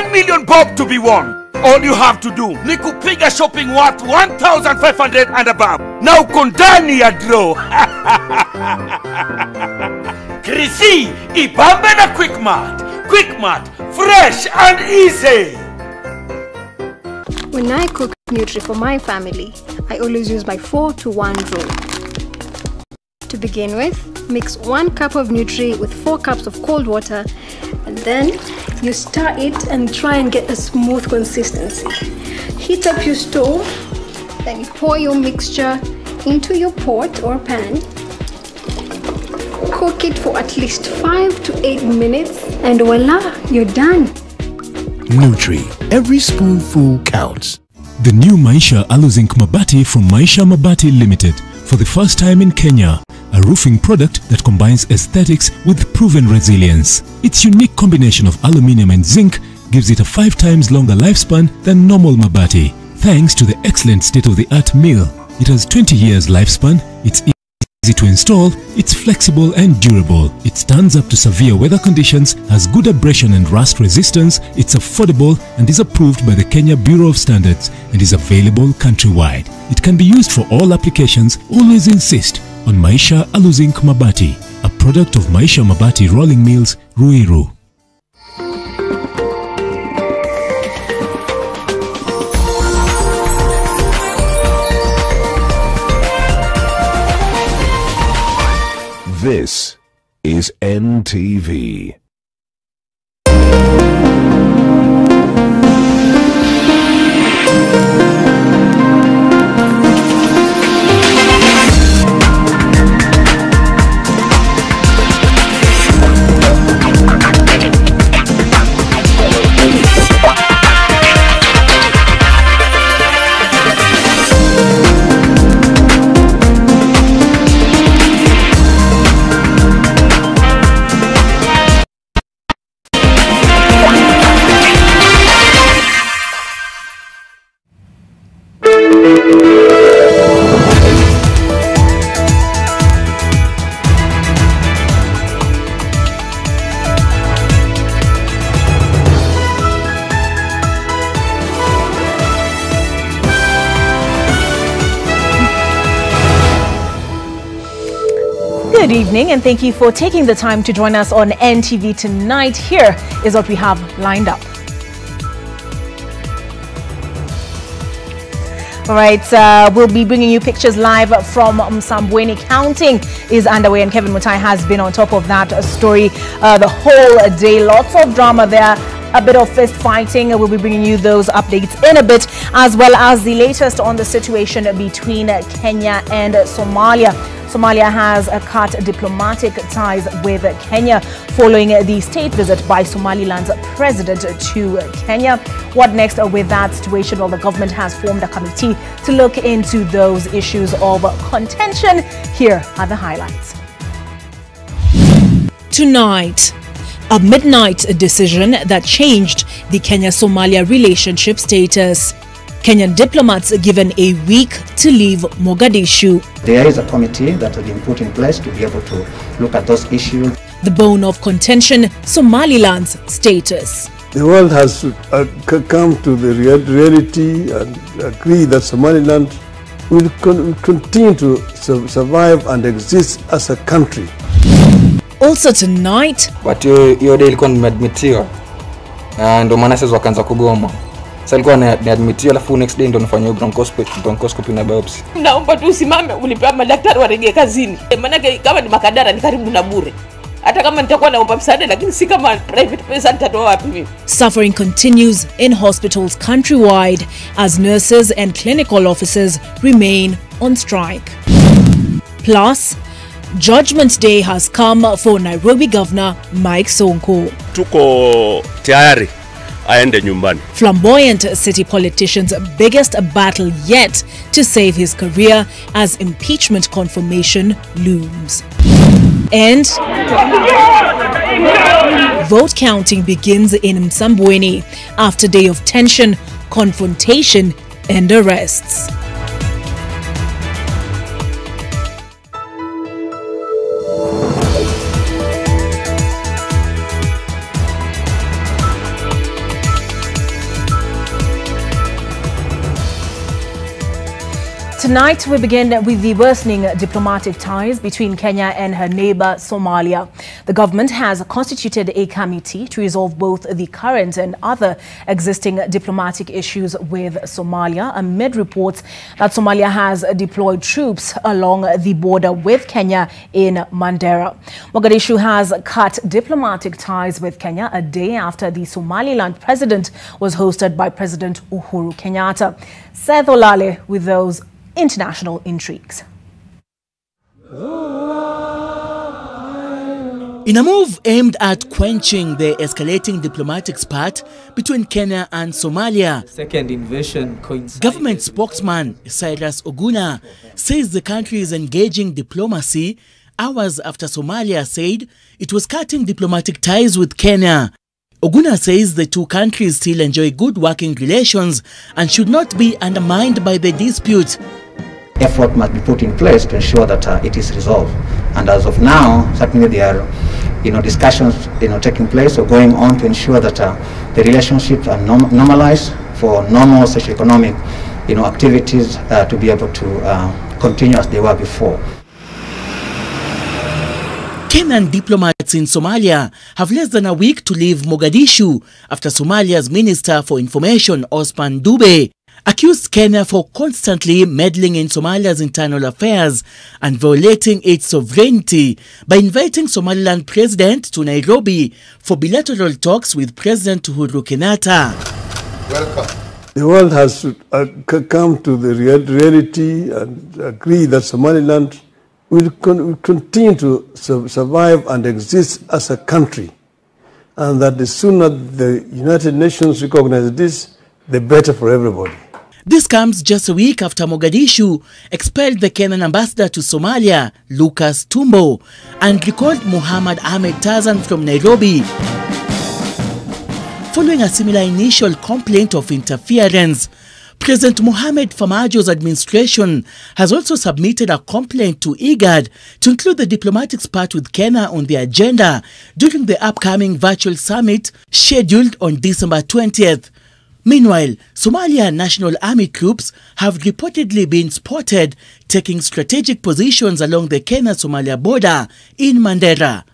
1 million bob to be won. All you have to do ni kupiga shopping worth 1,500 and above. Now uko ndani ya draw. Krisi, ibambe na Quickmart. Quickmart, fresh and easy. When I cook Nutri for my family, I always use my 4-to-1 rule. To begin with, mix 1 cup of Nutri with 4 cups of cold water, and then you stir it and try and get a smooth consistency. Heat up your stove, then pour your mixture into your pot or pan. Cook it for at least 5 to 8 minutes, and voila, you're done. Nutri, every spoonful counts. The new Maisha Aluzinc Mabati from Maisha Mabati Limited. For the first time in Kenya, a roofing product that combines aesthetics with proven resilience. Its unique combination of aluminium and zinc gives it a 5 times longer lifespan than normal Mabati. Thanks to the excellent state-of-the-art mill, it has 20 years lifespan, it's easy to install, it's flexible and durable, it stands up to severe weather conditions, has good abrasion and rust resistance, it's affordable and is approved by the Kenya Bureau of Standards and is available countrywide. It can be used for all applications. Always insist on Maisha Aluzinc Mabati, a product of Maisha Mabati Rolling Mills, Ruiru. This is NTV. Good evening and thank you for taking the time to join us on NTV tonight. Here is what we have lined up. All right, we'll be bringing you pictures live from Msambweni. Counting is underway and Kevin Mutai has been on top of that story the whole day. Lots of drama there. A bit of fist fighting. We'll be bringing you those updates in a bit, as well as the latest on the situation between Kenya and Somalia. Somalia has cut diplomatic ties with Kenya following the state visit by Somaliland's president to Kenya. What next with that situation? Well, the government has formed a committee to look into those issues of contention. Here are the highlights. Tonight, a midnight decision that changed the Kenya-Somalia relationship status. Kenyan diplomats given a week to leave Mogadishu. There is a committee that has been put in place to be able to look at those issues. The bone of contention, Somaliland's status. The world has come to the reality and agree that Somaliland will continue to survive and exist as a country. Also tonight, but hiyo day ilikuwa nimeadmitiwa ndio maana sasa wakaanza kugoma. Sasa ilikuwa niadmitiwa alafu next day ndio nifanywe bronchoscopy na biopsy. Naomba tu usimame ulipewa madaktari warejee kazini. Maana kama ni makadara ni karibu na bure. Hata kama nitakuwa naomba msaada lakini si kama private pesa nitatoa wapi mimi. Suffering continues in hospitals countrywide as nurses and clinical officers remain on strike. Plus, Judgment Day has come for Nairobi Governor Mike Sonko. Tuko tayari aende nyumbani. Flamboyant city politician's biggest battle yet to save his career as impeachment confirmation looms. And vote counting begins in Msambweni after day of tension, confrontation and arrests. tonight we begin with the worsening diplomatic ties between Kenya and her neighbor Somalia. The government has constituted a committee to resolve both the current and other existing diplomatic issues with Somalia amid reports that Somalia has deployed troops along the border with Kenya in Mandera. Mogadishu has cut diplomatic ties with Kenya a day after the Somaliland president was hosted by President Uhuru Kenyatta. Seth Olale with those international intrigues. In a move aimed at quenching the escalating diplomatic spat between Kenya and Somalia, second invasion coincided. Government spokesman Cyrus Oguna says the country is engaging diplomacy hours after Somalia said it was cutting diplomatic ties with Kenya. Oguna says the two countries still enjoy good working relations and should not be undermined by the dispute. Effort must be put in place to ensure that it is resolved. And as of now, certainly there are discussions taking place or going on to ensure that the relationships are normalized for normal socio-economic activities to be able to continue as they were before. Kenyan diplomats in Somalia have less than a week to leave Mogadishu after Somalia's Minister for Information, Osman Dube, accused Kenya for constantly meddling in Somalia's internal affairs and violating its sovereignty by inviting Somaliland President to Nairobi for bilateral talks with President Uhuru Kenyatta. Welcome. The world has to come to the reality and agree that Somaliland will continue to survive and exist as a country, and that the sooner the United Nations recognize this, the better for everybody. This comes just a week after Mogadishu expelled the Kenyan ambassador to Somalia, Lucas Tumbo, and recalled Muhammad Ahmed Tazan from Nairobi, following a similar initial complaint of interference. President Mohamed Farmajo's administration has also submitted a complaint to IGAD to include the diplomatic spat with Kenya on the agenda during the upcoming virtual summit scheduled on December 20th. Meanwhile, Somalia National Army troops have reportedly been spotted taking strategic positions along the Kenya-Somalia border in Mandera.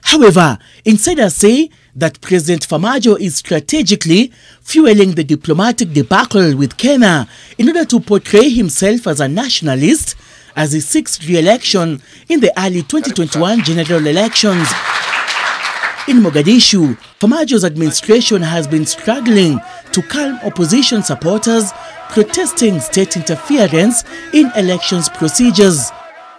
However, insiders say that President Farmajo is strategically fueling the diplomatic debacle with Kenya in order to portray himself as a nationalist as he seeks re-election in the early 2021 general elections. In Mogadishu, Farmajo's administration has been struggling to calm opposition supporters protesting state interference in elections procedures.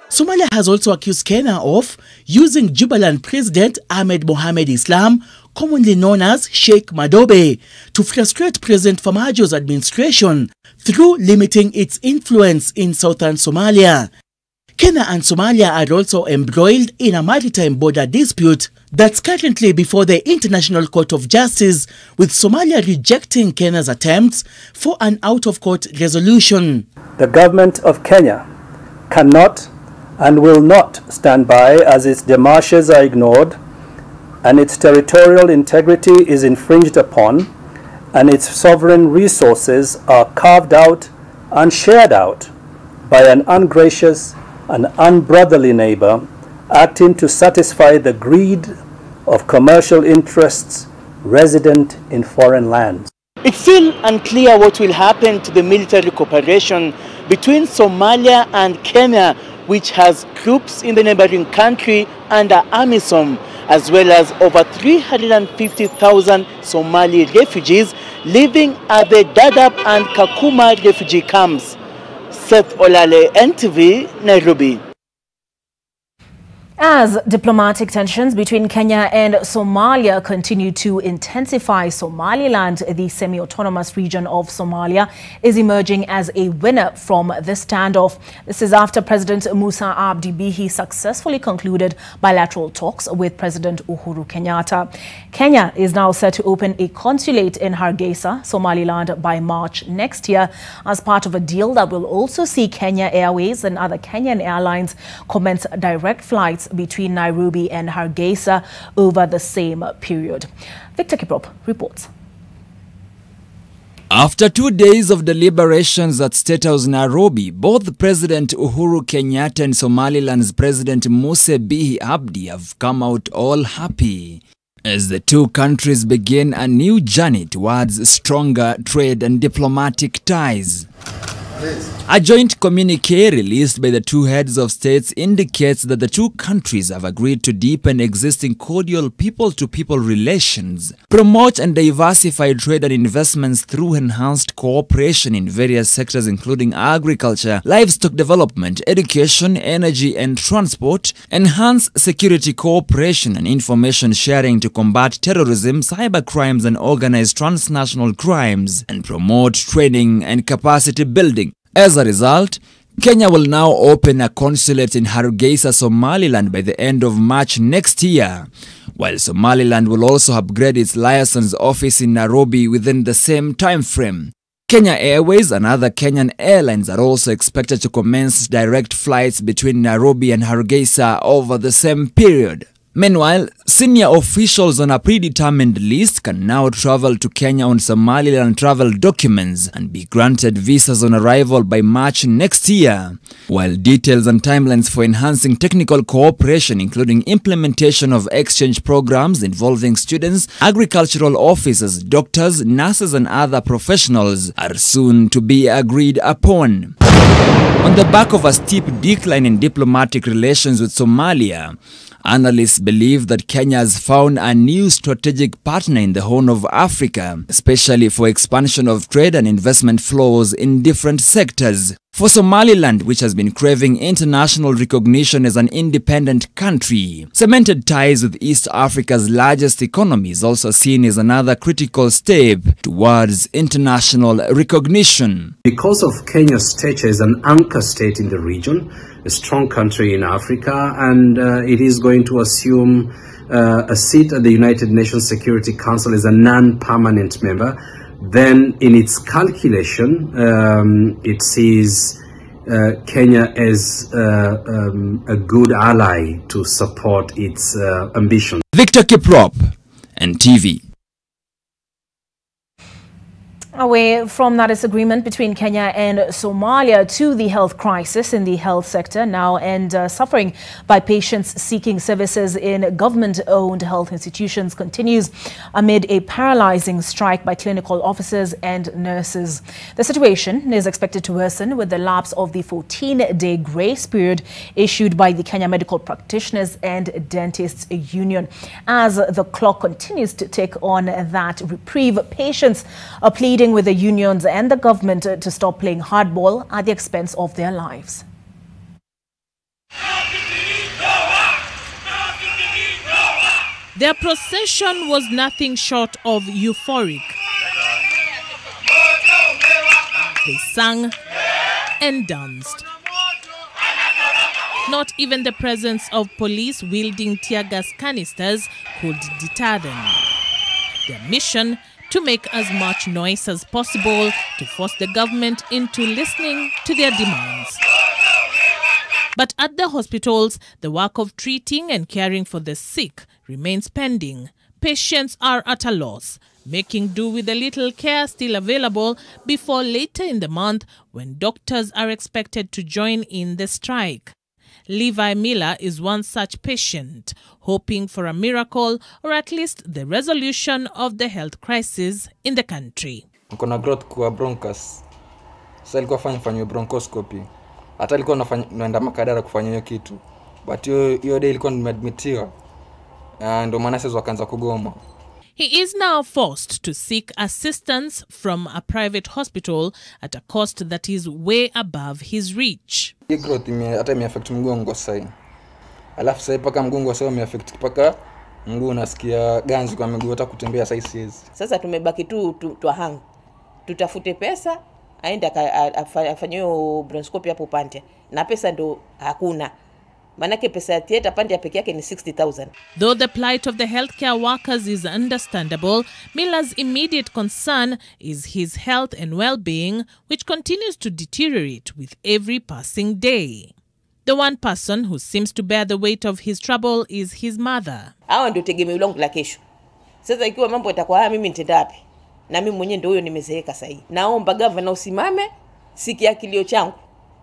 Somalia has also accused Kenya of using Jubaland President Ahmed Mohamed Islam, commonly known as Sheikh Madobe, to frustrate President Farmajo's administration through limiting its influence in southern Somalia. Kenya and Somalia are also embroiled in a maritime border dispute that's currently before the International Court of Justice, with Somalia rejecting Kenya's attempts for an out-of-court resolution. The government of Kenya cannot and will not stand by as its démarches are ignored and its territorial integrity is infringed upon and its sovereign resources are carved out and shared out by an ungracious and unbrotherly neighbor acting to satisfy the greed of commercial interests resident in foreign lands. It's still unclear what will happen to the military cooperation between Somalia and Kenya, which has troops in the neighboring country under AMISOM, as well as over 350,000 Somali refugees living at the Dadaab and Kakuma refugee camps. Seth Olale, NTV, Nairobi. As diplomatic tensions between Kenya and Somalia continue to intensify, Somaliland, the semi-autonomous region of Somalia, is emerging as a winner from this standoff. This is after President Musa Abdi Bihi successfully concluded bilateral talks with President Uhuru Kenyatta. Kenya is now set to open a consulate in Hargeisa, Somaliland, by March next year as part of a deal that will also see Kenya Airways and other Kenyan airlines commence direct flights between Nairobi and Hargeisa over the same period. Victor Kiprop reports. After 2 days of deliberations at State House Nairobi, both President Uhuru Kenyatta and Somaliland's President Musa Bihi Abdi have come out all happy as the two countries begin a new journey towards stronger trade and diplomatic ties. A joint communique released by the two heads of states indicates that the two countries have agreed to deepen existing cordial people-to-people relations, promote and diversify trade and investments through enhanced cooperation in various sectors including agriculture, livestock development, education, energy and transport, enhance security cooperation and information sharing to combat terrorism, cyber crimes and organized transnational crimes, and promote training and capacity building. As a result, Kenya will now open a consulate in Hargeisa, Somaliland by the end of March next year, while Somaliland will also upgrade its liaison office in Nairobi within the same time frame. Kenya Airways and other Kenyan airlines are also expected to commence direct flights between Nairobi and Hargeisa over the same period. Meanwhile, senior officials on a predetermined list can now travel to Kenya on Somaliland travel documents and be granted visas on arrival by March next year, while details and timelines for enhancing technical cooperation, including implementation of exchange programs involving students, agricultural officers, doctors, nurses and other professionals, are soon to be agreed upon. On the back of a steep decline in diplomatic relations with Somalia, analysts believe that Kenya has found a new strategic partner in the Horn of Africa, especially for expansion of trade and investment flows in different sectors. For Somaliland, which has been craving international recognition as an independent country, cemented ties with East Africa's largest economy is also seen as another critical step towards international recognition. Because of Kenya's stature as an anchor state in the region, a strong country in Africa, and it is going to assume a seat at the United Nations Security Council as a non-permanent member, then in its calculation, it sees Kenya as a good ally to support its ambition. Victor Kiprop, NTV. Away from that disagreement between Kenya and Somalia to the health crisis in the health sector now, and suffering by patients seeking services in government-owned health institutions continues amid a paralyzing strike by clinical officers and nurses. The situation is expected to worsen with the lapse of the 14-day grace period issued by the Kenya Medical Practitioners and Dentists Union. As the clock continues to tick on that reprieve, patients are pleading with the unions and the government to stop playing hardball at the expense of their lives. Their procession was nothing short of euphoric. They sang and danced. Not even the presence of police wielding tear gas canisters could deter them. Their mission: to make as much noise as possible to force the government into listening to their demands. But at the hospitals, the work of treating and caring for the sick remains pending. Patients are at a loss, making do with the little care still available before later in the month when doctors are expected to join in the strike. Levi Miller is one such patient, hoping for a miracle or at least the resolution of the health crisis in the country. Kuna growth kwa bronchus. Sasa alikuwa fanywe bronchoscopy. Hata alikuwa naenda Makadara kufanya hiyo kitu. But hiyo day ilikuwa nimeadmitiwa. Ndio maana sasa wakaanza kugoma. He is now forced to seek assistance from a private hospital at a cost that is way above his reach. Hii growth hata imeaffect mgongo sasa. Alafu sasa paka mgongo sasa imeaffect paka mguu unasikia ganzi kwa miguu, hata kutembea sasa siwezi. Sasa tumebaki tu twahang. Tutafute pesa aende afanye bronchoscopy hapo Pantia. Na pesa ndo hakuna. Manake pesa ya theater Pantia peke yake ni 60,000. Though the plight of the healthcare workers is understandable, Miller's immediate concern is his health and well-being, which continues to deteriorate with every passing day. The one person who seems to bear the weight of his trouble is his mother. Hao ndio tegemeo langu la kesho. Sasa ikiwa mambo yatakuwa haya, mimi nitenda wapi? na mimi mwenyewe ndio huyo nimezeeka sasa hivi. Naomba governor usimame, sikia kilio changu,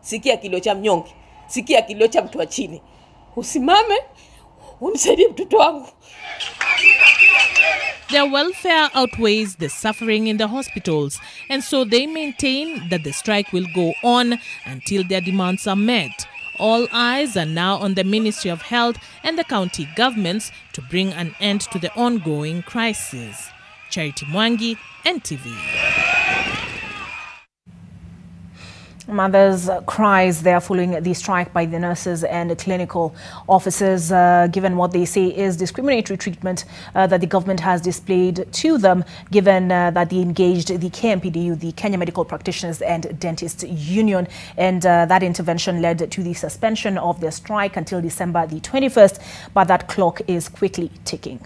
sikia kilio cha mnyonge, sikia kilio cha mtu wa chini. Usimame, unisaidie mtoto wangu. Their welfare outweighs the suffering in the hospitals, and so they maintain that the strike will go on until their demands are met. All eyes are now on the Ministry of Health and the county governments to bring an end to the ongoing crisis. Charity Mwangi, NTV. Mothers' cries there following the strike by the nurses and clinical officers, given what they say is discriminatory treatment that the government has displayed to them, given that they engaged the KMPDU, the Kenya Medical Practitioners and Dentists Union, and that intervention led to the suspension of their strike until December the 21st, but that clock is quickly ticking.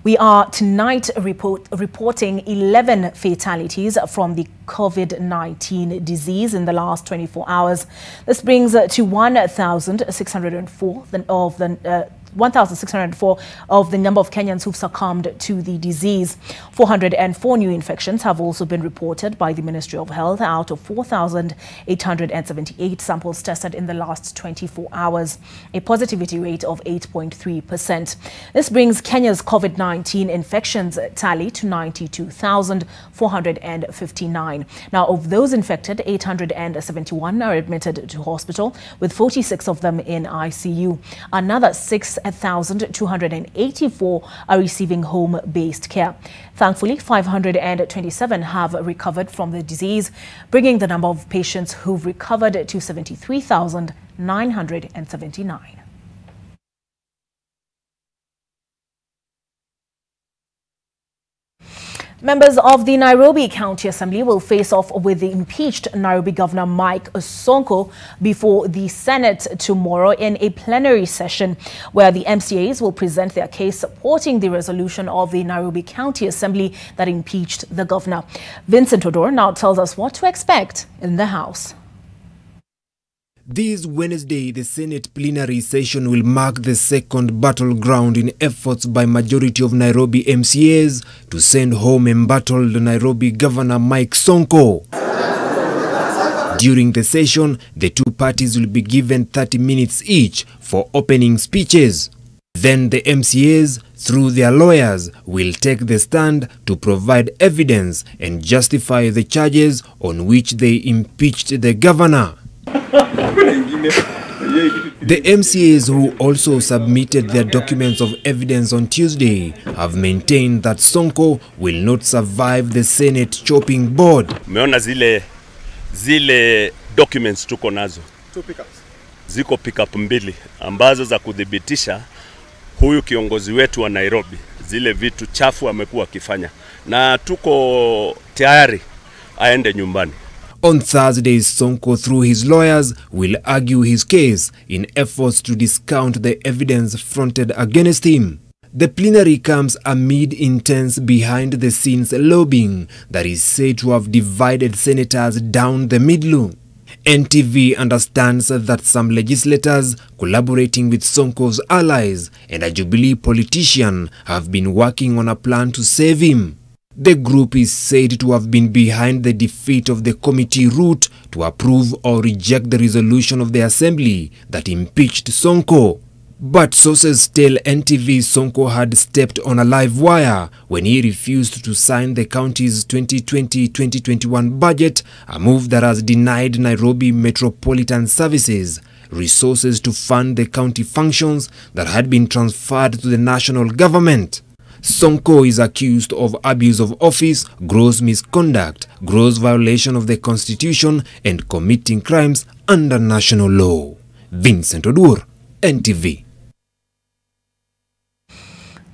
We are tonight reporting 11 fatalities from the COVID-19 disease in the last 24 hours. This brings to 1,604 of the number of Kenyans who've succumbed to the disease. 404 new infections have also been reported by the Ministry of Health out of 4,878 samples tested in the last 24 hours, a positivity rate of 8.3%. This brings Kenya's COVID-19 infections tally to 92,459. Now, of those infected, 871 are admitted to hospital, with 46 of them in ICU. Another 6,284 are receiving home-based care. Thankfully, 527 have recovered from the disease, bringing the number of patients who've recovered to 73,979. Members of the Nairobi County Assembly will face off with the impeached Nairobi Governor Mike Sonko before the Senate tomorrow in a plenary session where the MCAs will present their case supporting the resolution of the Nairobi County Assembly that impeached the governor. Vincent Odor now tells us what to expect in the House. This Wednesday, the Senate plenary session will mark the second battleground in efforts by majority of Nairobi MCAs to send home embattled Nairobi Governor Mike Sonko. During the session, the two parties will be given 30 minutes each for opening speeches. Then the MCAs, through their lawyers, will take the stand to provide evidence and justify the charges on which they impeached the governor. The MCAs who also submitted their documents of evidence on Tuesday have maintained that Sonko will not survive the Senate chopping board. Umeona zile documents tuko nazo. Ziko pick-up mbili ambazo za kudhibitisha huyu kiongozi wetu wa Nairobi zile vitu chafu amekuwa akifanya, na tuko tayari aende nyumbani. On Thursday, Sonko, through his lawyers, will argue his case in efforts to discount the evidence fronted against him. The plenary comes amid intense behind-the-scenes lobbying that is said to have divided senators down the middle. NTV understands that some legislators collaborating with Sonko's allies and a Jubilee politician have been working on a plan to save him. The group is said to have been behind the defeat of the committee route to approve or reject the resolution of the assembly that impeached Sonko. But sources tell NTV Sonko had stepped on a live wire when he refused to sign the county's 2020-2021 budget, a move that has denied Nairobi Metropolitan Services resources to fund the county functions that had been transferred to the national government. Sonko is accused of abuse of office, gross misconduct, gross violation of the constitution, and committing crimes under national law. Vincent Odur, NTV.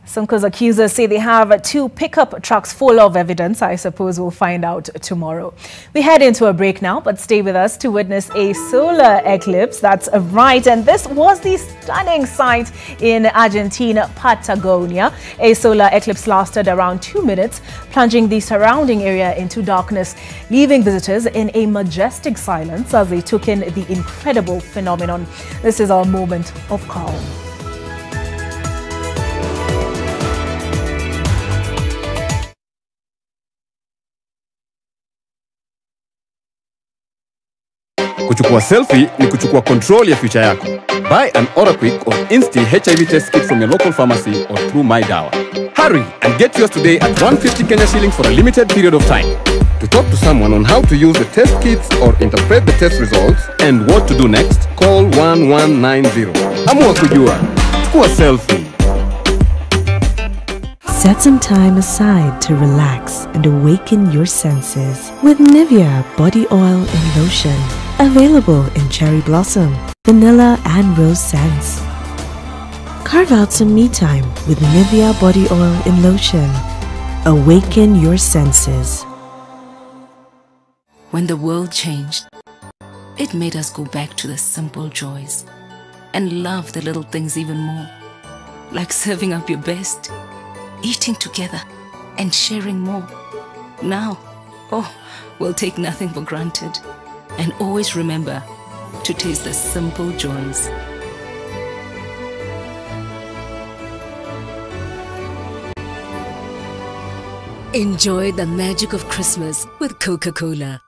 Sonko's accusers say they have 2 pickup trucks full of evidence. I suppose we'll find out tomorrow. We head into a break now, but stay with us to witness a solar eclipse. That's right. And this was the stunning sight in Argentina, Patagonia. A solar eclipse lasted around 2 minutes, plunging the surrounding area into darkness, leaving visitors in a majestic silence as they took in the incredible phenomenon. This is our moment of calm. Kuchukua selfie ni kuchukua control ya future yako. Buy an Ora-Quick or Insti HIV test kit from your local pharmacy or through My Dawa. Hurry and get yours today at 150 Kenya shillings for a limited period of time. To talk to someone on how to use the test kits or interpret the test results and what to do next, call 1190. Amua kujua. Chukua selfie. Set some time aside to relax and awaken your senses with Nivea Body Oil and Lotion. Available in cherry blossom, vanilla and rose scents. Carve out some me time with Nivea Body Oil and Lotion. Awaken your senses. When the world changed, it made us go back to the simple joys and love the little things even more. Like serving up your best, eating together, and sharing more. Now, we'll take nothing for granted and always remember to taste the simple joys. Enjoy the magic of Christmas with Coca-Cola.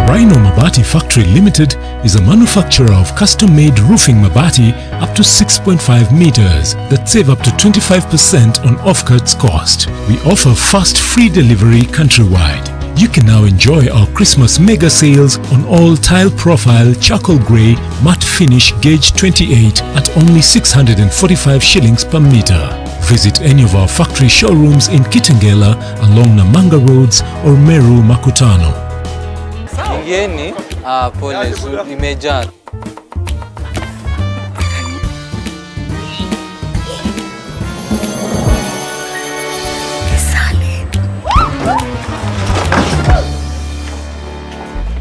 Rhino Mabati Factory Limited is a manufacturer of custom-made roofing mabati up to 6.5 meters that save up to 25% on off-cuts cost. We offer fast free delivery countrywide. You can now enjoy our Christmas mega sales on all tile profile charcoal grey matte finish gauge 28 at only 645 shillings per meter. Visit any of our factory showrooms in Kitengela along Namanga Roads or Meru Makutano. Ngeni, pole, imejaa.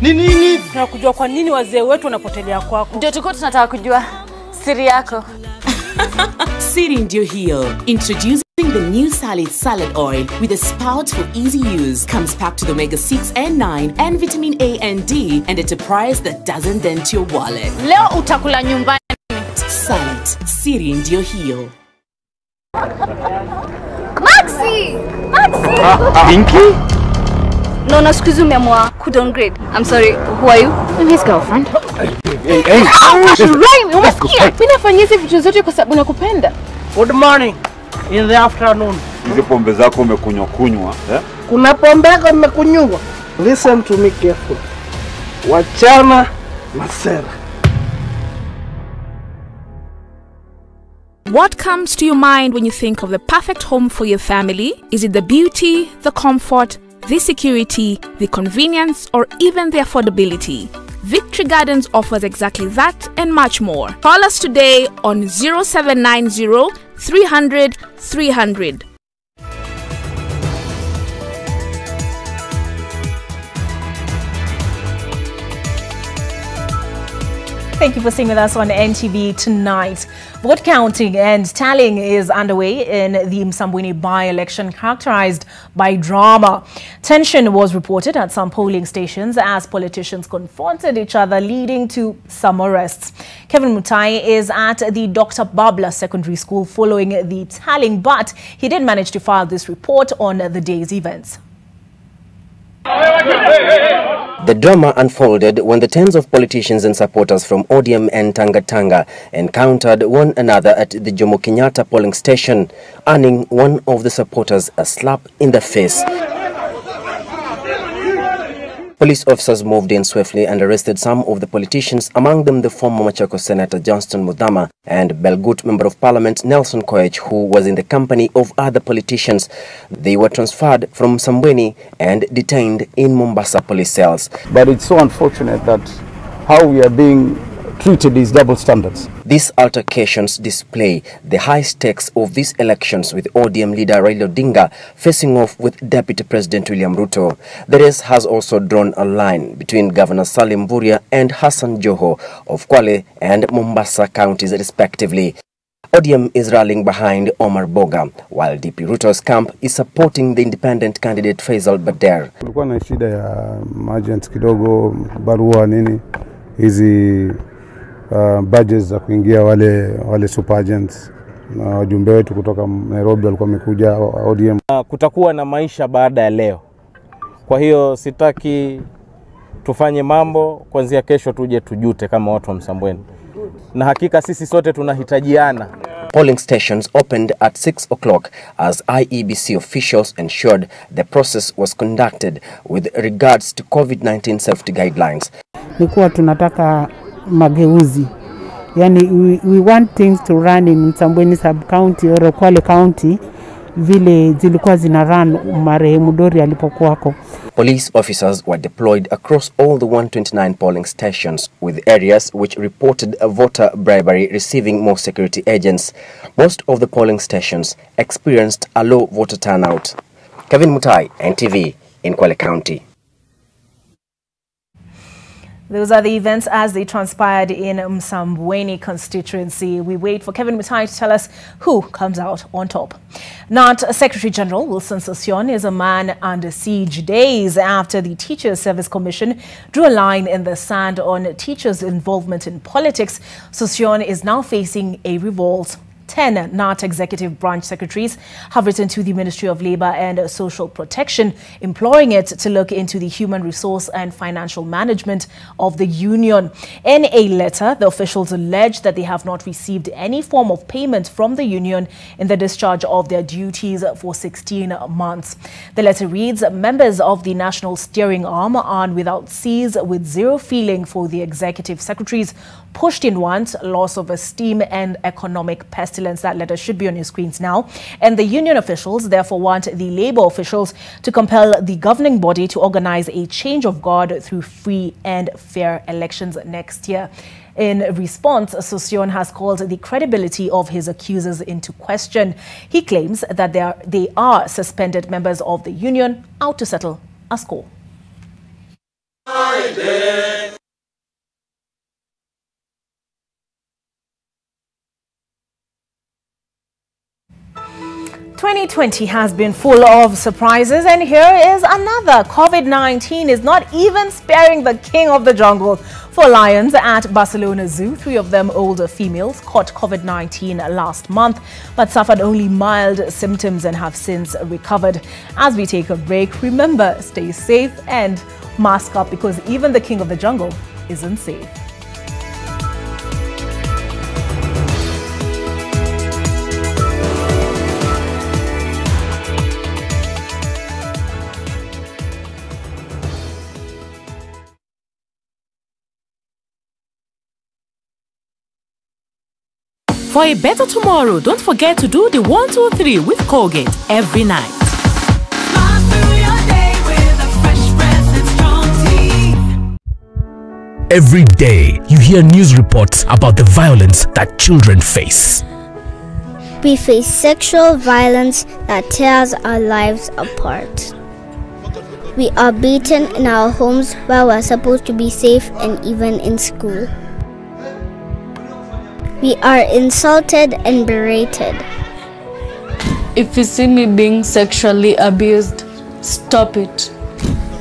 Nini? Tunakujua kwa nini wazee wetu wanapotelea kwako. Ndio tuko tunataka kujua siri yako. Siri ndio hiyo. Introducing the new salad oil with a spout for easy use. Comes packed with omega-6 and 9 and vitamin A and D and at a price that doesn't dent your wallet. Leo utakula nyumbani. Salad. Siri ndio hiyo. Maxi! Pinky? No, na siku hizi umeamua kudowngrade. I'm sorry, who are you? I'm his girlfriend. Hey. Umesikia? Mimi nafanya hizi vitu zote kwa sababu nakupenda. Good morning. In the afternoon. Hizo pombe zako umekunywa, eh? Kuna pombe yako umekunywa. Listen to me carefully. Wachana na sera. What comes to your mind when you think of the perfect home for your family? Is it the beauty, the comfort, the security, the convenience, or even the affordability? Victory Gardens offers exactly that and much more. Call us today on 0790 300 300. Thank you for staying with us on NTV tonight. Vote counting and tallying is underway in the Msambweni by-election characterized by drama. Tension was reported at some polling stations as politicians confronted each other, leading to some arrests. Kevin Mutai is at the Dr. Babla Secondary School following the tallying, but he did manage to file this report on the day's events. The drama unfolded when the tens of politicians and supporters from ODM and Tanga Tanga encountered one another at the Jomo Kenyatta polling station, earning one of the supporters a slap in the face. Police officers moved in swiftly and arrested some of the politicians, among them the former Machakos Senator Johnston Muthama and Belgut Member of Parliament Nelson Koech, who was in the company of other politicians. They were transferred from Msambweni and detained in Mombasa police cells. But it's so unfortunate that how we are being treated is double standards. These altercations display the high stakes of these elections, with ODM leader Raila Odinga facing off with Deputy President William Ruto. The race has also drawn a line between Governor Salim Mvurya and Hassan Joho of Kwale and Mombasa counties respectively. ODM is rallying behind Omar Boga, while DP Ruto's camp is supporting the independent candidate Faisal Bader. Kulikuwa na shida ya agents kidogo, barua nini, hizi badges za kuingia wale super agents, na wajumbe wetu kutoka Nairobi walikuwa wamekuja ODM. Kutakuwa na maisha baada ya leo. Kwa hiyo sitaki tufanye mambo kuanzia kesho tuje tujute kama watu wa Msambweni. Na hakika sisi sote tunahitajiana. Polling stations opened at 6 o'clock as IEBC officials ensured the process was conducted with regards to COVID-19 safety guidelines. Nikuwa tunataka mageuzi. Yani we want things to run in Msambweni sub-county or Kwale county vile zilikuwa zina run marehemu Dori alipokuwako. Police officers were deployed across all the 129 polling stations, with areas which reported a voter bribery receiving more security agents. Most of the polling stations experienced a low voter turnout. Kevin Mutai, NTV, in Kwale County. Those are the events as they transpired in Msambweni constituency. We wait for Kevin Mutai to tell us who comes out on top. Not Secretary General Wilson Sossion is a man under siege days after the Teachers Service Commission drew a line in the sand on teachers' involvement in politics. Sossion is now facing a revolt. 10 NAT executive branch secretaries have written to the Ministry of Labour and Social Protection, imploring it to look into the human resource and financial management of the union. In a letter, the officials allege that they have not received any form of payment from the union in the discharge of their duties for 16 months. The letter reads, members of the National Steering Arm are without cease with zero feeling for the executive secretaries, pushed in want, loss of esteem and economic pestilence. That letter should be on your screens now. And the union officials therefore want the Labour officials to compel the governing body to organize a change of guard through free and fair elections next year. In response, Sossion has called the credibility of his accusers into question. He claims that they are suspended members of the union out to settle a score. 2020 has been full of surprises, and here is another. COVID-19 is not even sparing the king of the jungle. 4 lions at Barcelona Zoo, 3 of them older females, caught COVID-19 last month but suffered only mild symptoms and have since recovered. As we take a break, remember, stay safe and mask up, because even the king of the jungle isn't safe. For a better tomorrow, don't forget to do the 1, 2, 3 with Colgate every night. Every day, you hear news reports about the violence that children face. We face sexual violence that tears our lives apart. We are beaten in our homes where we're supposed to be safe, and even in school. We are insulted and berated. If you see me being sexually abused, stop it.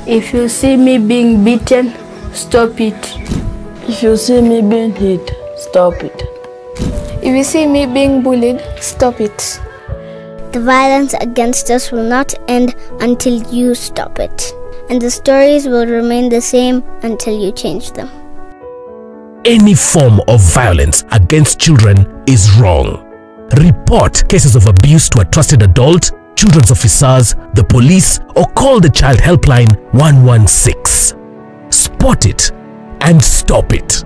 If you see me being beaten, stop it. If you see me being hit, stop it. If you see me being bullied, stop it. The violence against us will not end until you stop it. And the stories will remain the same until you change them. Any form of violence against children is wrong. Report cases of abuse to a trusted adult, children's officers, the police, or call the child helpline 116. Spot it and stop it.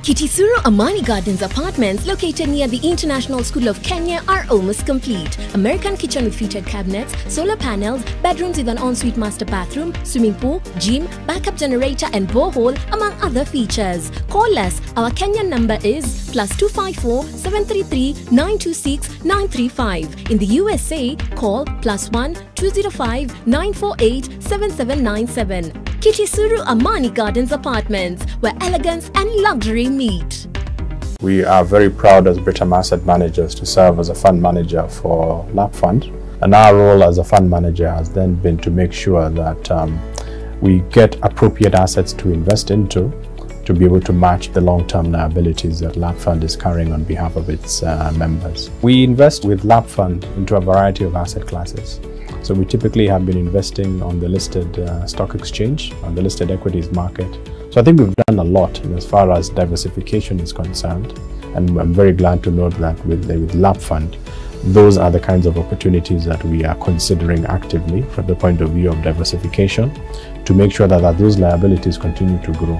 Kitisuru Amani Gardens apartments located near the International School of Kenya are almost complete. American kitchen with fitted cabinets, solar panels, bedrooms with an ensuite master bathroom, swimming pool, gym, backup generator and borehole, among other features. Call us. Our Kenyan number is +254 733 926 935. In the USA, call +1 205 948 7797. Kitisuru Amani Gardens Apartments, where elegance and luxury meet. We are very proud as Britam Asset Managers to serve as a fund manager for LAP Fund. And our role as a fund manager has then been to make sure that we get appropriate assets to invest into to be able to match the long-term liabilities that LAP Fund is carrying on behalf of its members. We invest with LAP Fund into a variety of asset classes. So we typically have been investing on the listed stock exchange, on the listed equities market. So I think we've done a lot as far as diversification is concerned. And I'm very glad to note that with LAP Fund, those are the kinds of opportunities that we are considering actively from the point of view of diversification to make sure that those liabilities continue to grow.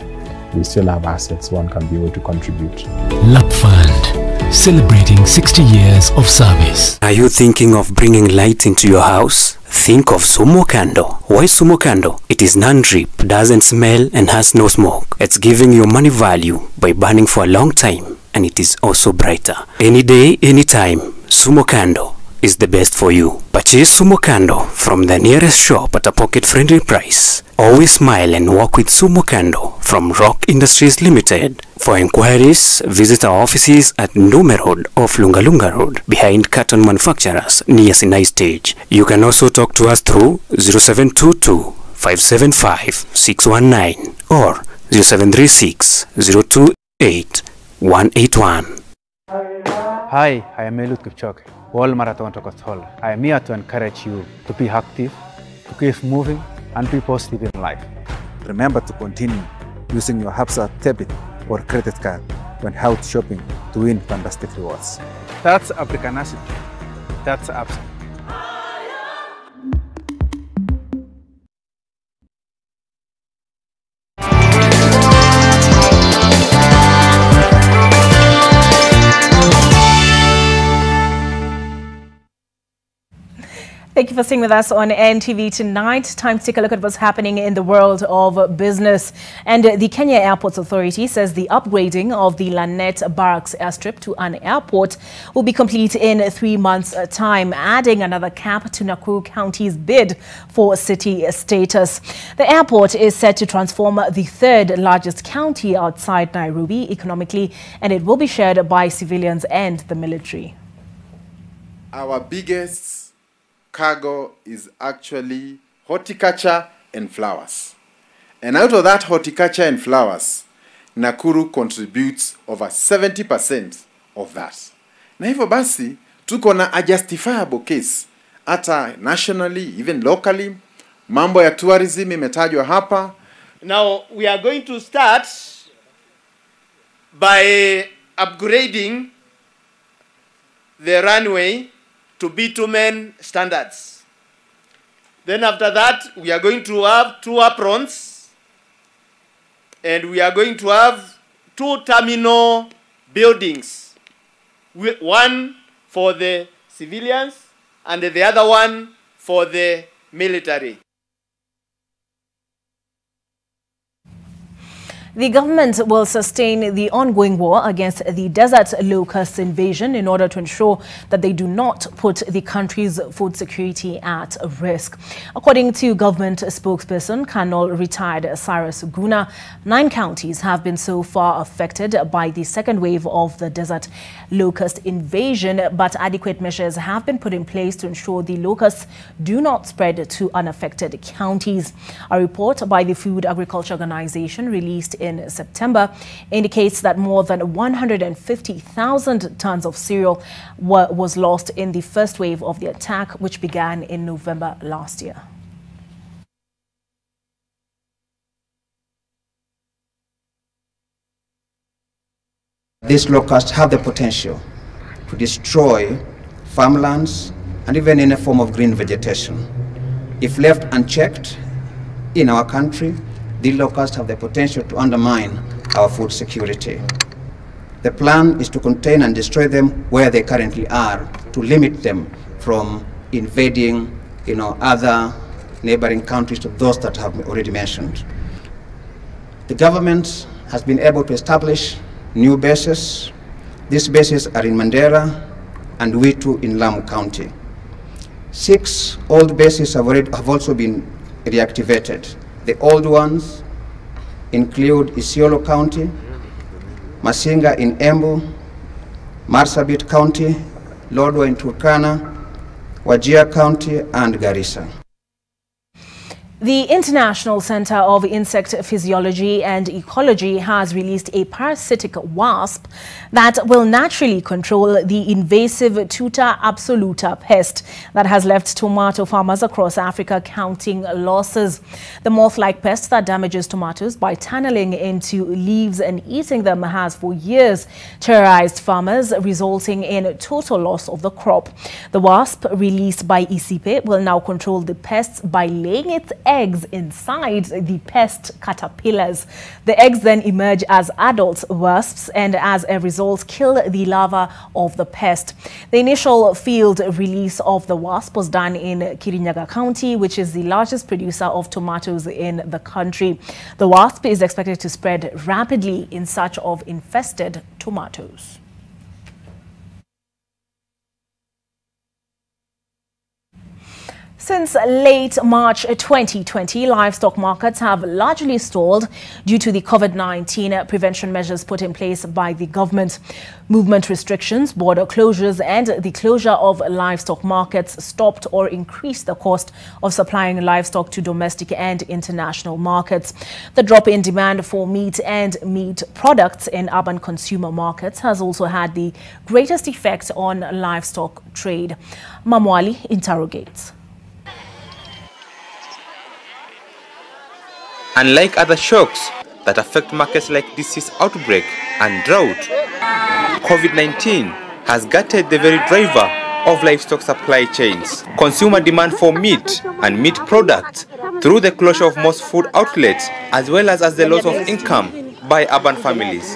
We still have assets one can be able to contribute. LAP Fund, celebrating 60 years of service. Are you thinking of bringing light into your house? Think of Sumo Candle. Why Sumo Candle? It is non-drip, doesn't smell and has no smoke. It's giving you money value by burning for a long time, and it is also brighter. Any day, anytime, Sumo Candle is the best for you. Purchase Sumo Candle from the nearest shop at a pocket-friendly price. Always smile and walk with Sumo Candle from Rock Industries Limited. For inquiries, visit our offices at Ndume Road off Lungalunga Road behind Carton Manufacturers near Sinai Stage. You can also talk to us through 0722 575 619 or 0736 028 181. Hi, I am Melut Kipchoge, World Marathon Record holder. I am here to encourage you to be active, to keep moving, and be positive in life. Remember to continue using your Hapsa debit or credit card when out shopping to win fantastic rewards. That's African Acid. That's Hapsa. Thank you for staying with us on NTV tonight. Time to take a look at what's happening in the world of business. And the Kenya Airports Authority says the upgrading of the Lanet Barracks airstrip to an airport will be complete in 3 months' time, adding another cap to Nakuru County's bid for city status. The airport is set to transform the third largest county outside Nairobi economically, and it will be shared by civilians and the military. Our biggest cargo is actually horticulture and flowers. And out of that horticulture and flowers, Nakuru contributes over 70% of that. Na hivyo basi, tuko na a justifiable case, hata nationally, even locally, mambo ya tourism imetajwa hapa. Now, we are going to start by upgrading the runway to bitumen standards. Then after that, we are going to have 2 aprons, and we are going to have 2 terminal buildings, one for the civilians and the other one for the military. The government will sustain the ongoing war against the desert locust invasion in order to ensure that they do not put the country's food security at risk. According to government spokesperson, Colonel retired Cyrus Guna, 9 counties have been so far affected by the second wave of the desert locust invasion, but adequate measures have been put in place to ensure the locusts do not spread to unaffected counties. A report by the Food Agriculture Organization released in September indicates that more than 150,000 tons of cereal was lost in the first wave of the attack, which began in November last year. These locusts have the potential to destroy farmlands and even any form of green vegetation. If left unchecked in our country, the locusts have the potential to undermine our food security. The plan is to contain and destroy them where they currently are, to limit them from invading, other neighboring countries to those that have already mentioned. The government has been able to establish new bases. These bases are in Mandera and Witu in Lamu County. 6 old bases have also been reactivated. The old ones include Isiolo County, Masinga in Embu, Marsabit County, Lodwar in Turkana, Wajir County, and Garissa. The International Center of Insect Physiology and Ecology has released a parasitic wasp that will naturally control the invasive Tuta absoluta pest that has left tomato farmers across Africa counting losses. The moth-like pest that damages tomatoes by tunneling into leaves and eating them has for years terrorized farmers, resulting in total loss of the crop. The wasp, released by ICIPE, will now control the pests by laying its eggs inside the pest caterpillars. The eggs then emerge as adult wasps and as a result kill the larva of the pest. The initial field release of the wasp was done in Kirinyaga County, which is the largest producer of tomatoes in the country. The wasp is expected to spread rapidly in search of infested tomatoes. Since late March 2020, livestock markets have largely stalled due to the COVID-19 prevention measures put in place by the government. Movement restrictions, border closures, and the closure of livestock markets stopped or increased the cost of supplying livestock to domestic and international markets. The drop in demand for meat and meat products in urban consumer markets has also had the greatest effect on livestock trade. Mamwali interrogates. Unlike other shocks that affect markets like disease outbreak and drought, COVID-19 has gutted the very driver of livestock supply chains. Consumer demand for meat and meat products through the closure of most food outlets as well as the loss of income by urban families.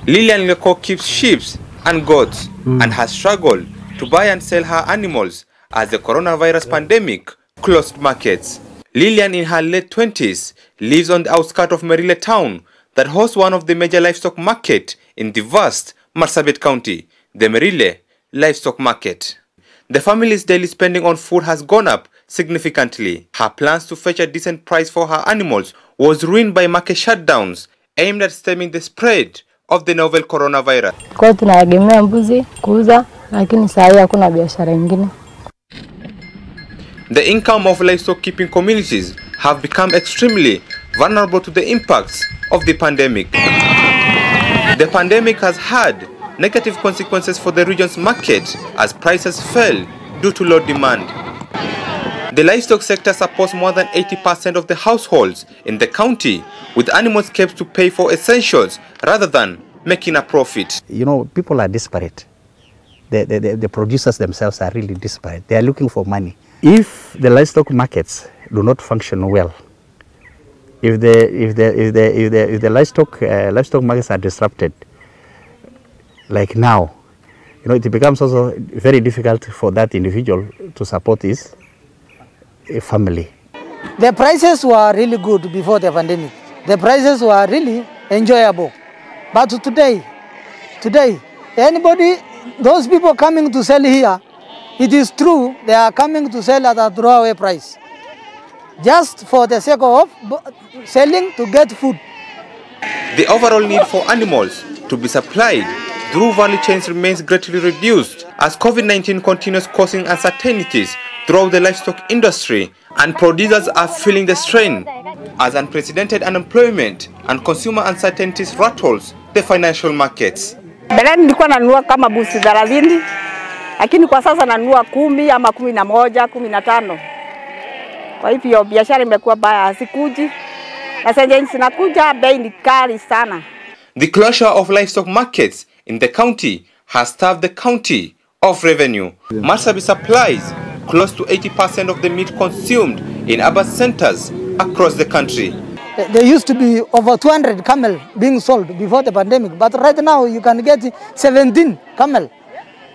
Lillian Leko keeps sheep and goats and has struggled to buy and sell her animals as the coronavirus pandemic closed markets. Lillian, in her late 20s, lives on the outskirts of Merile town that hosts one of the major livestock market in the vast Marsabit County, the Merile Livestock Market. The family's daily spending on food has gone up significantly. Her plans to fetch a decent price for her animals was ruined by market shutdowns aimed at stemming the spread of the novel coronavirus. Kwa tunategemea mbuzi kuuza, lakini sasa hakuna biashara nyingine. The income of livestock keeping communities have become extremely vulnerable to the impacts of the pandemic. The pandemic has had negative consequences for the region's market as prices fell due to low demand. The livestock sector supports more than 80% of the households in the county, with animals kept to pay for essentials rather than making a profit. You know, people are desperate. The producers themselves are really desperate. They are looking for money. If the livestock markets do not function well, if the livestock markets are disrupted, like now, you know, it becomes also very difficult for that individual to support his family. The prices were really good before the pandemic. The prices were really enjoyable. But today, those people coming to sell here, it is true, they are coming to sell at a throwaway price, just for the sake of selling to get food. The overall need for animals to be supplied through value chains remains greatly reduced as COVID-19 continues causing uncertainties throughout the livestock industry, and producers are feeling the strain as unprecedented unemployment and consumer uncertainties rattles the financial markets. Beleni nilikuwa nanunua kama busi 30, lakini kwa sasa nanunua 10 ama 11, 15. Kwa hivyo biashara imekuwa baya, sikuji. Na sasa sinakuja bei ni kali sana. The closure of livestock markets in the county has starved the county of revenue. Marsabit supplies close to 80% of the meat consumed in urban centers across the country. There used to be over 200 camel being sold before the pandemic, but right now you can get 17 camel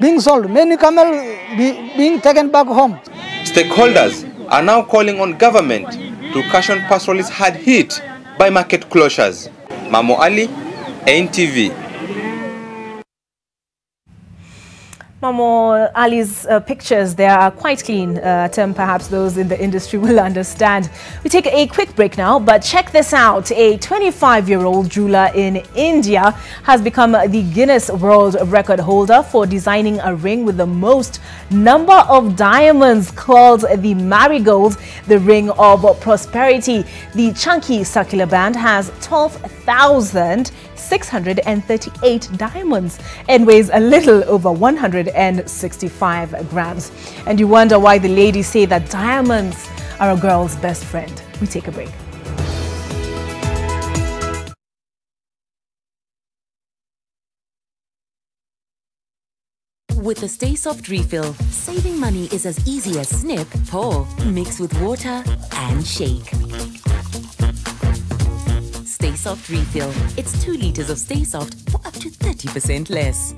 being sold. Many camel being taken back home. Stakeholders are now calling on government to caution pastoralists hard hit by market closures. Mamo Ali, NTV. Mamo Ali's pictures, they are quite clean, term perhaps those in the industry will understand. We take a quick break now, but check this out. A 25-year-old jeweler in India has become the Guinness World Record holder for designing a ring with the most number of diamonds, called the Marigold, the ring of prosperity. The chunky circular band has 12,638 diamonds and weighs a little over 165 grams. And you wonder why the ladies say that diamonds are a girl's best friend. We take a break. With the Stay Soft refill, saving money is as easy as snip, pour, mix with water and shake. Stay Soft refill. It's 2 liters of Stay Soft for up to 30% less.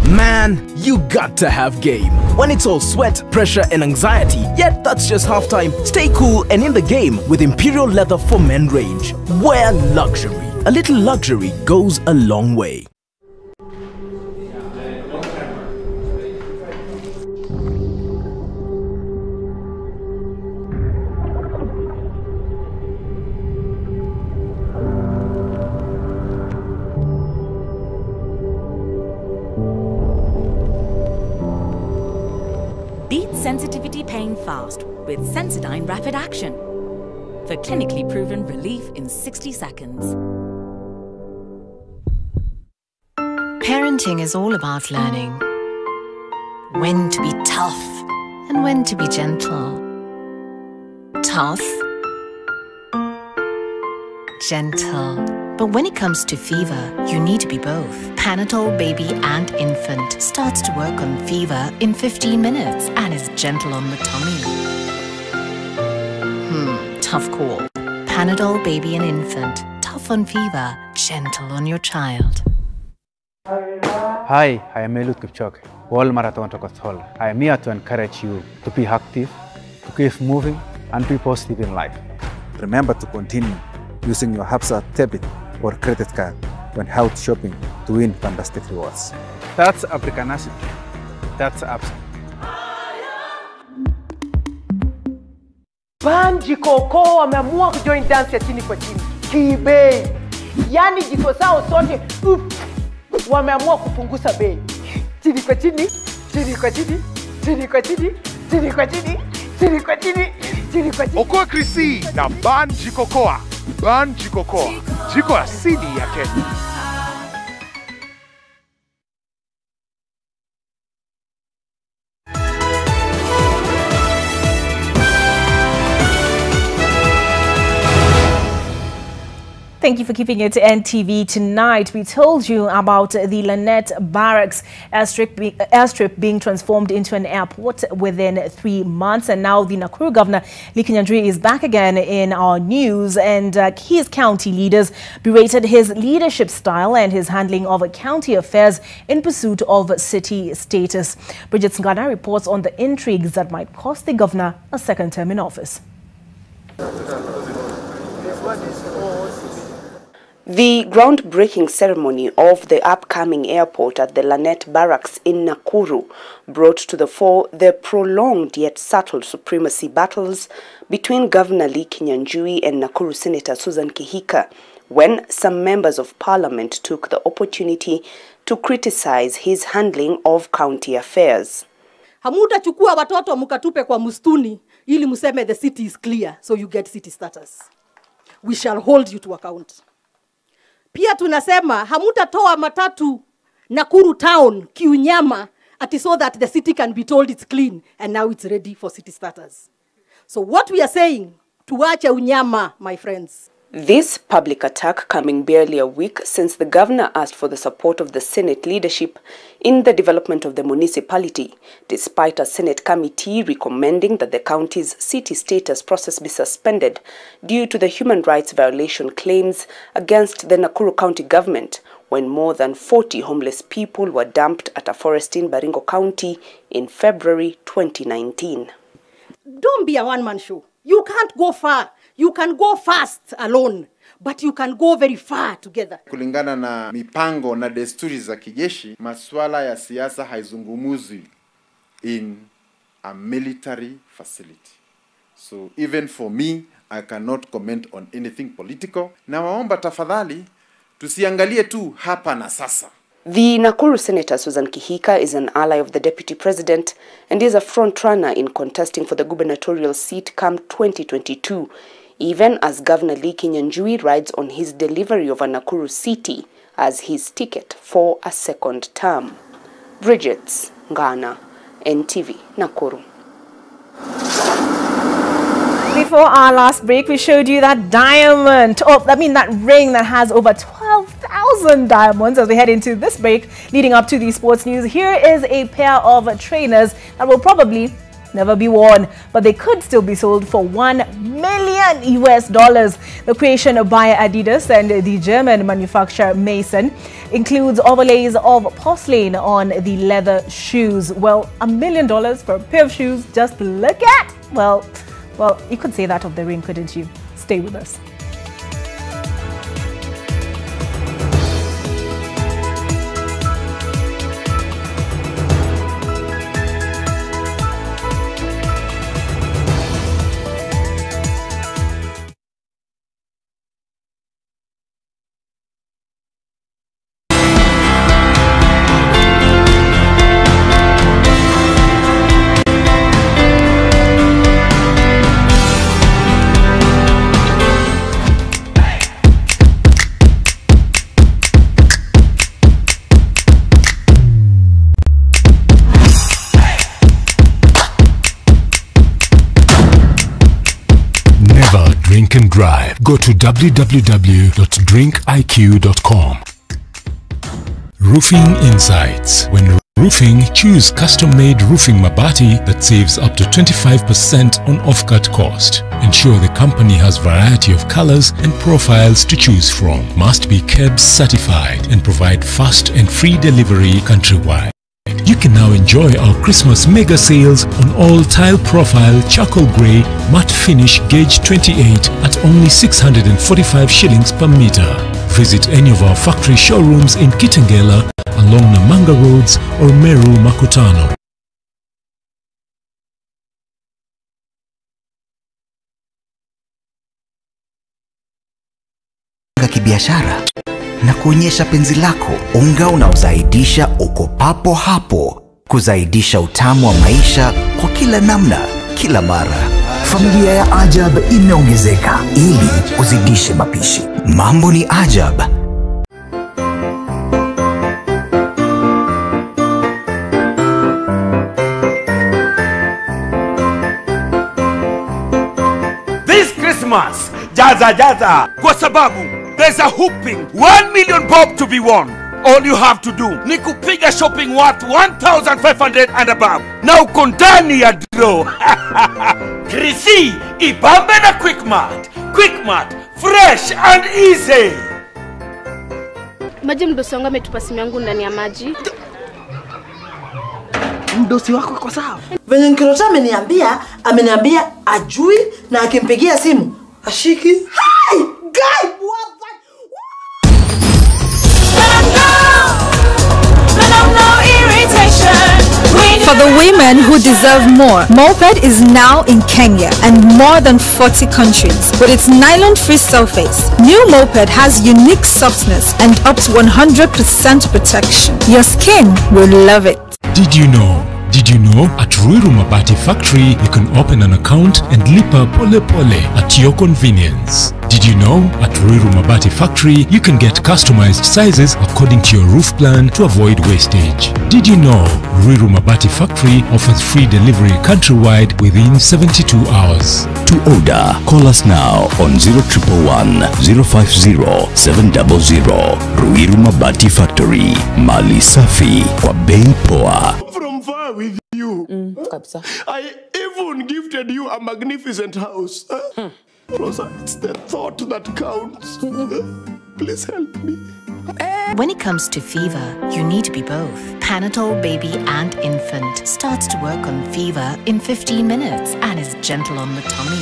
Man, you got to have game. When it's all sweat, pressure and anxiety, yet that's just halftime. Stay cool and in the game with Imperial Leather for Men range. Wear luxury. A little luxury goes a long way. Beat sensitivity pain fast with Sensodyne Rapid Action for clinically proven relief in 60 seconds. Parenting is all about learning when to be tough and when to be gentle. Tough, gentle. But when it comes to fever, you need to be both. Panadol Baby and Infant starts to work on fever in 15 minutes and is gentle on the tummy. Tough call. Panadol Baby and Infant. Tough on fever, gentle on your child. Hi, I am Eliud Kipchoge, World Marathon Tokotol. I am here to encourage you to be active, to keep moving, and be positive in life. Remember to continue using your Hapsa debit or credit card when out shopping to win fantastic rewards. That's African acid. That's Absa. Banji Koko wameamua kujoin dance ya chini kwa chini. Kibei. Yani jiko sao sote wameamua kupunguza bei. Chini kwa chini, chini kwa chini, chini kwa chini, chini kwa chini, chini kwa chini, chini kwa chini. Okoa Krisi na Banji Kokoa. Banji Kokoa. Jiko asili ya Kenya. Thank you for keeping it to NTV. Tonight, we told you about the Lanette Barracks airstrip being transformed into an airport within 3 months. And now the Nakuru Governor, Lee Kinyanjui, is back again in our news. And his county leaders berated his leadership style and his handling of county affairs in pursuit of city status. Bridget Ngana reports on the intrigues that might cost the governor a second term in office. The groundbreaking ceremony of the upcoming airport at the Lanette Barracks in Nakuru brought to the fore the prolonged yet subtle supremacy battles between Governor Lee Kinyanjui and Nakuru Senator Susan Kihika, when some members of parliament took the opportunity to criticize his handling of county affairs. Hamutachukua watoto mukatupe kwa mustuni ili museme the city is clear so you get city status. We shall hold you to account. Pia tunasema hamutatoa matatu Nakuru town kiunyama ati so that the city can be told it's clean and now it's ready for city status. So what we are saying, tuache unyama, my friends. This public attack coming barely a week since the governor asked for the support of the Senate leadership in the development of the municipality, despite a Senate committee recommending that the county's city status process be suspended due to the human rights violation claims against the Nakuru County government when more than 40 homeless people were dumped at a forest in Baringo County in February 2019. Don't be a one-man show. You can't go far. You can go fast alone, but you can go very far together. Kulingana na mipango na desturi za kijeshi, masuala ya siasa haizungumuzwi in a military facility. So even for me, I cannot comment on anything political. Na waomba tafadhali, tusiangalie tu hapa na sasa. The Nakuru Senator Susan Kihika is an ally of the Deputy President and is a front-runner in contesting for the gubernatorial seat come 2022, even as Governor Lee Kinyanjui rides on his delivery of a Nakuru city as his ticket for a second term. Bridget Ngana, NTV, Nakuru. Before our last break, we showed you that diamond. That ring that has over 12,000 diamonds. As we head into this break, leading up to the sports news, here is a pair of trainers that will probably never be worn, but they could still be sold for $1 million US. The creation by Adidas and the German manufacturer Mason includes overlays of porcelain on the leather shoes. Well, $1 million for a pair of shoes, just look at. Well, you could say that of the ring, couldn't you? Stay with us. Drink and drive. Go to www.drinkiq.com. Roofing Insights. When roofing, choose custom-made roofing mabati that saves up to 25% on off-cut cost. Ensure the company has variety of colors and profiles to choose from. Must be KEBS certified and provide fast and free delivery countrywide. You can now enjoy our Christmas mega sales on all tile profile charcoal grey matte finish gauge 28 at only 645 shillings per meter. Visit any of our factory showrooms in Kitengela along Namanga Roads or Meru Makutano. Kibiashara na kuonyesha penzi lako, unga unaozaidisha uko papo hapo, kuzaidisha utamu wa maisha kwa kila namna, kila mara. Familia ya Ajab imeongezeka ili uzidishe mapishi. Mambo ni Ajab. This Christmas, jaza kwa sababu there's a whooping 1 million bob to be won. All you have to do ni kupiga shopping worth 1,500 and above. Na uko ndani ya draw. Krisi, ibambe na Quickmart. Quickmart, fresh and easy. Maji mdosi wangu ametupa simu yangu ndani ya maji. Mdosi wako kwa sawa. Venye Nkirota ameniambia ajui na akimpigia simu ashiki. Hi, guy, what the? For the women who deserve more, Moped is now in Kenya and more than 40 countries. With its nylon-free surface, new Moped has unique softness and up to 100% protection. Your skin will love it. Did you know at Ruiru Mabati Factory you can open an account and lipa pole pole at your convenience? Did you know at Ruiru Mabati Factory you can get customized sizes according to your roof plan to avoid wastage? Did you know Ruiru Mabati Factory offers free delivery countrywide within 72 hours? To order, call us now on 0111 050 700. Ruiru Mabati Factory, mali safi kwa bei poa. From far with you. I even gifted you a magnificent house. Rosa, it's the thought that counts. Please help me. When it comes to fever, you need to be both. Panadol Baby and Infant starts to work on fever in 15 minutes and is gentle on the tummy.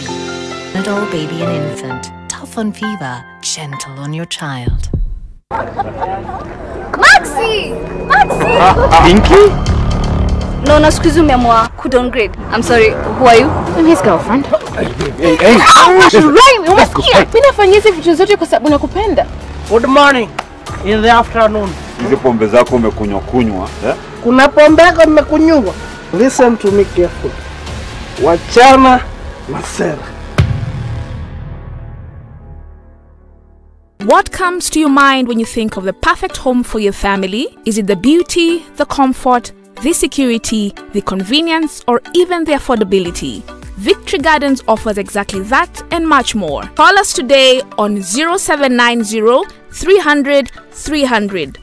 Panadol Baby and Infant, tough on fever, gentle on your child. Maxi! Maxi! Pinky? No, no, excuse me, I'm downgrade. I'm sorry, who are you? I'm his girlfriend. Hey. Good morning. In the afternoon. Hizi pombe zako umekunywa eh? Kuna pombe yako nimekunywa. Listen to me carefully. Wachana na sera. What comes to your mind when you think of the perfect home for your family? Is it the beauty, the comfort, the security, the convenience, or even the affordability? Victory Gardens offers exactly that and much more. Call us today on 0790 300 300.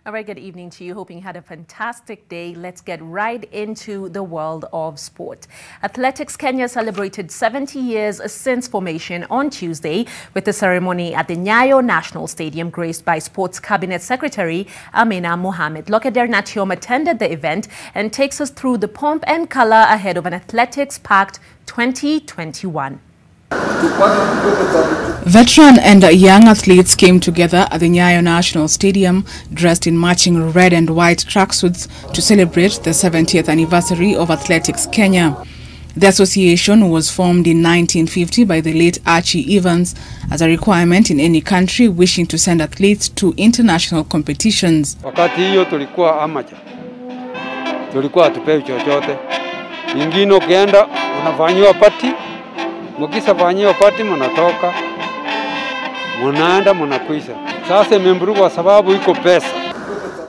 A very good evening to you. Hoping you had a fantastic day. Let's get right into the world of sport. Athletics Kenya celebrated 70 years since formation on Tuesday with a ceremony at the Nyayo National Stadium graced by Sports Cabinet Secretary Amina Mohammed. Lokader Natiom attended the event and takes us through the pomp and color ahead of an athletics-packed 2021. Veteran and young athletes came together at the Nyayo National Stadium dressed in matching red and white tracksuits to celebrate the 70th anniversary of Athletics Kenya. The association was formed in 1950 by the late Archie Evans as a requirement in any country wishing to send athletes to international competitions. Wakati hiyo tulikuwa amateur. Tulikuwa hatupewi chochote. Ingine ukienda unafanyiwa party. Mukisa fanyiwa party mnatoka. Munaenda munakuisha. Sasa imemburuka sababu iko pesa.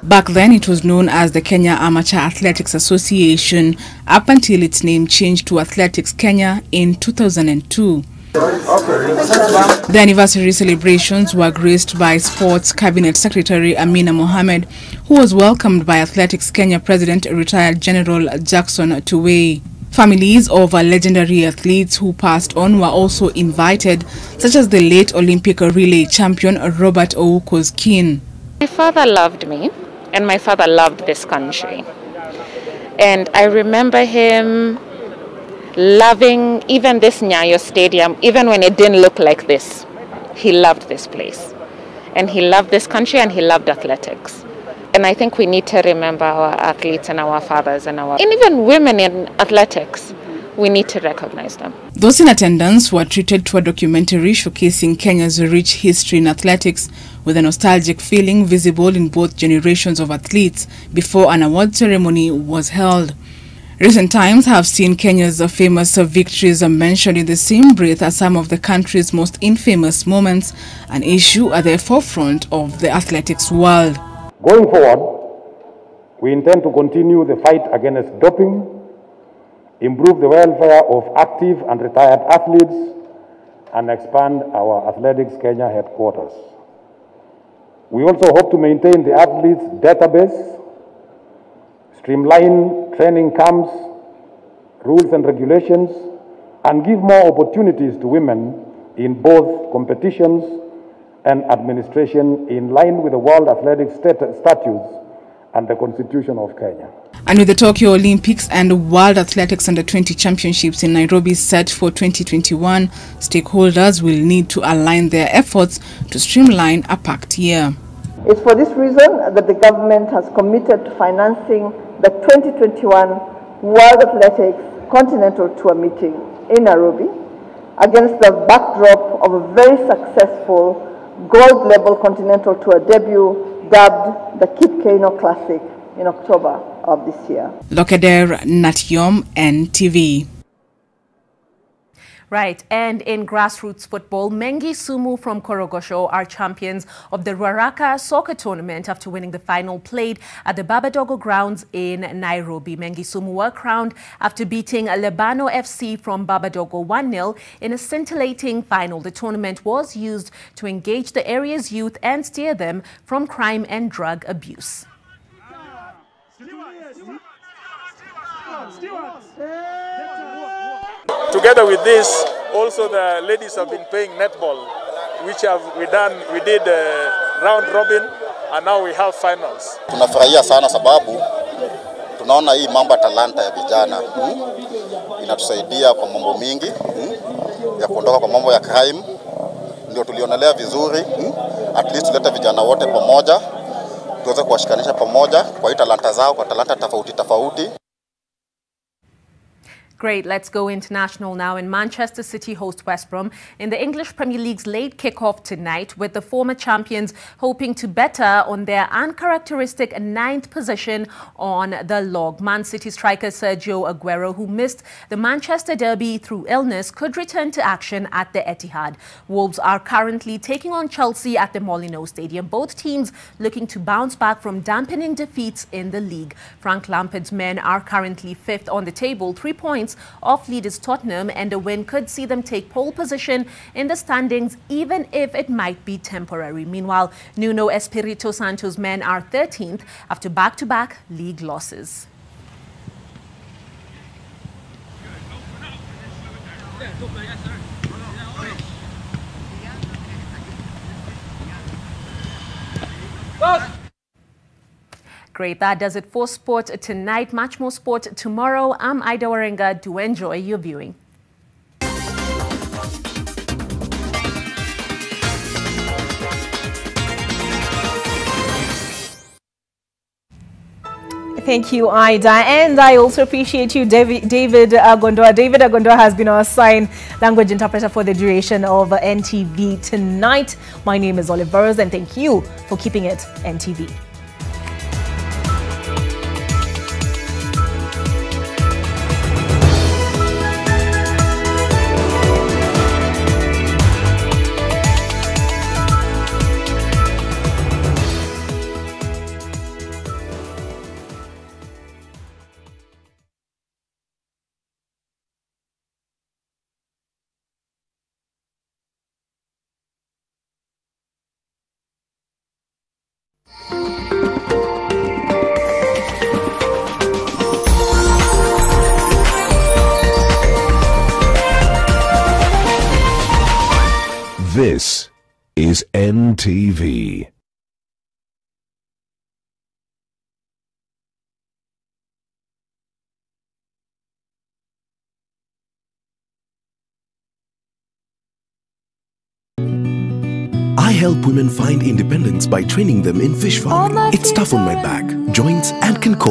Back then it was known as the Kenya Amateur Athletics Association up until its name changed to Athletics Kenya in 2002. The anniversary celebrations were graced by Sports Cabinet Secretary Amina Mohammed, who was welcomed by Athletics Kenya President retired General Jackson Tuwei. Families of legendary athletes who passed on were also invited, such as the late Olympic relay champion Robert Ouko's kin. My father loved me, and my father loved this country. And I remember him loving even this Nyayo Stadium, even when it didn't look like this. He loved this place. And he loved this country, and he loved athletics. And I think we need to remember our athletes and our fathers and even women in athletics. We need to recognize them. Those in attendance were treated to a documentary showcasing Kenya's rich history in athletics with a nostalgic feeling visible in both generations of athletes before an award ceremony was held. Recent times have seen Kenya's famous victories mentioned in the same breath as some of the country's most infamous moments, an issue at the forefront of the athletics world. Going forward, we intend to continue the fight against doping, improve the welfare of active and retired athletes, and expand our Athletics Kenya headquarters. We also hope to maintain the athletes' database, streamline training camps, rules and regulations, and give more opportunities to women in both competitions and administration in line with the World Athletics Statutes and the Constitution of Kenya. And with the Tokyo Olympics and World Athletics Under-20 Championships in Nairobi set for 2021, stakeholders will need to align their efforts to streamline a packed year. It's for this reason that the government has committed to financing the 2021 World Athletics Continental Tour meeting in Nairobi against the backdrop of a very successful gold-level Continental Tour debut dubbed the Kip Keino Classic in October of this year. Lokeder Natyom, NTV. Right, and in grassroots football, Mengi Sumu from Korogosho are champions of the Ruaraka soccer tournament after winning the final played at the Babadogo grounds in Nairobi. Mengi Sumu were crowned after beating Lebano FC from Babadogo 1-0 in a scintillating final. The tournament was used to engage the area's youth and steer them from crime and drug abuse. Together with this, also the ladies have been playing netball, which we did round robin, and now we have finals. Tunafurahia sana sababu tunaona hii mambo talanta ya vijana inatusaidia kwa mambo mingi ya kuondoka kwa mambo ya crime. Ndio tulionelea vizuri at least tulete vijana wote pamoja tuweze kuwashikanisha pamoja kwa hii talanta zao, kwa talanta tofauti tofauti. Great, let's go international now. In Manchester City host West Brom in the English Premier League's late kick-off tonight, with the former champions hoping to better on their uncharacteristic 9th position on the log. Man City striker Sergio Aguero, who missed the Manchester derby through illness, could return to action at the Etihad. Wolves are currently taking on Chelsea at the Molineux Stadium. Both teams looking to bounce back from dampening defeats in the league. Frank Lampard's men are currently 5th on the table, 3 points off leaders Tottenham, and a win could see them take pole position in the standings, even if it might be temporary. Meanwhile, Nuno Espirito Santo's men are 13th after back-to-back league losses. Great, that does it for sport tonight. Much more sport tomorrow. I'm Ida Warenga. Do enjoy your viewing. Thank you, Ida. And I also appreciate you, David Agondoa. David Agondoa has been our sign language interpreter for the duration of NTV tonight. My name is Olive Burrows, and thank you for keeping it NTV. This is NTV. I help women find independence by training them in fish farming. It's tough on my back, joints, and can cause